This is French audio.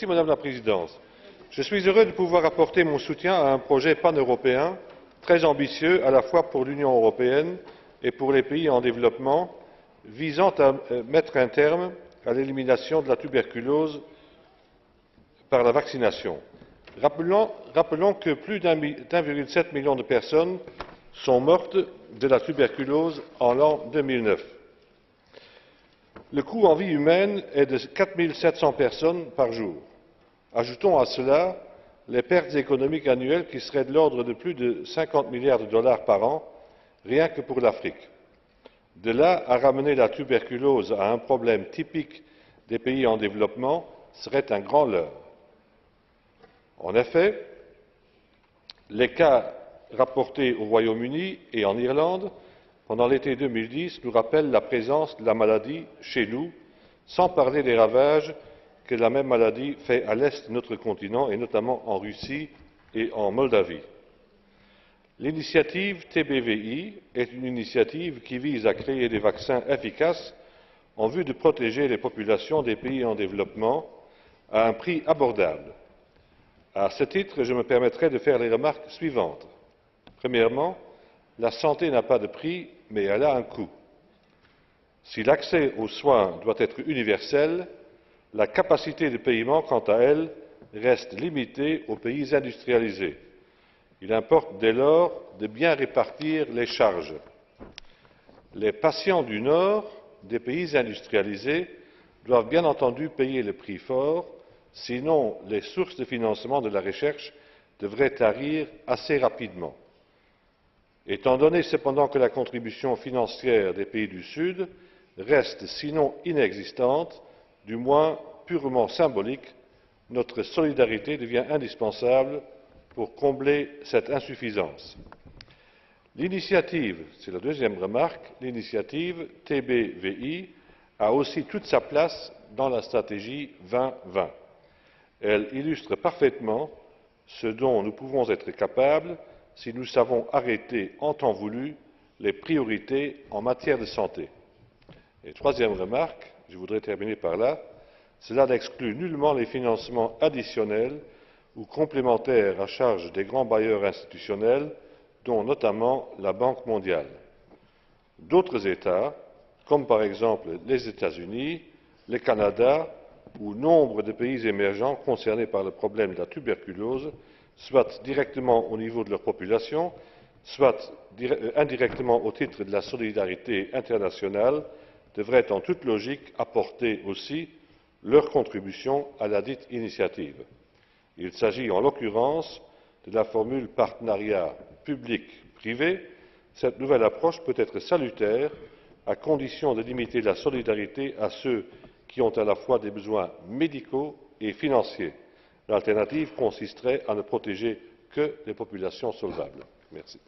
Madame la Présidente. Je suis heureux de pouvoir apporter mon soutien à un projet paneuropéen très ambitieux à la fois pour l'Union européenne et pour les pays en développement, visant à mettre un terme à l'élimination de la tuberculose par la vaccination. Rappelons que plus d'1,7 million de personnes sont mortes de la tuberculose en l'an 2009. Le coût en vie humaine est de 4 700 personnes par jour. Ajoutons à cela les pertes économiques annuelles qui seraient de l'ordre de plus de 50 milliards de dollars par an, rien que pour l'Afrique. De là à ramener la tuberculose à un problème typique des pays en développement serait un grand leurre. En effet, les cas rapportés au Royaume-Uni et en Irlande pendant l'été 2010 nous rappellent la présence de la maladie chez nous, sans parler des ravages que la même maladie fait à l'est de notre continent et notamment en Russie et en Moldavie. L'initiative TBVI est une initiative qui vise à créer des vaccins efficaces en vue de protéger les populations des pays en développement à un prix abordable. À ce titre, je me permettrai de faire les remarques suivantes. Premièrement, la santé n'a pas de prix, mais elle a un coût. Si l'accès aux soins doit être universel, la capacité de paiement, quant à elle, reste limitée aux pays industrialisés. Il importe dès lors de bien répartir les charges. Les patients du Nord des pays industrialisés doivent bien entendu payer le prix fort, sinon les sources de financement de la recherche devraient tarir assez rapidement. Étant donné cependant que la contribution financière des pays du Sud reste sinon inexistante, du moins purement symbolique, notre solidarité devient indispensable pour combler cette insuffisance. L'initiative, c'est la deuxième remarque, l'initiative TBVI a aussi toute sa place dans la stratégie 2020. Elle illustre parfaitement ce dont nous pouvons être capables si nous savons arrêter en temps voulu les priorités en matière de santé. Et troisième remarque, je voudrais terminer par là, cela n'exclut nullement les financements additionnels ou complémentaires à charge des grands bailleurs institutionnels, dont notamment la Banque mondiale. D'autres États, comme par exemple les États-Unis, le Canada ou nombre de pays émergents concernés par le problème de la tuberculose, soit directement au niveau de leur population, soit indirectement au titre de la solidarité internationale, devraient en toute logique apporter aussi leur contribution à ladite initiative. Il s'agit en l'occurrence de la formule partenariat public-privé. Cette nouvelle approche peut être salutaire à condition de limiter la solidarité à ceux qui ont à la fois des besoins médicaux et financiers. L'alternative consisterait à ne protéger que les populations solvables. Merci.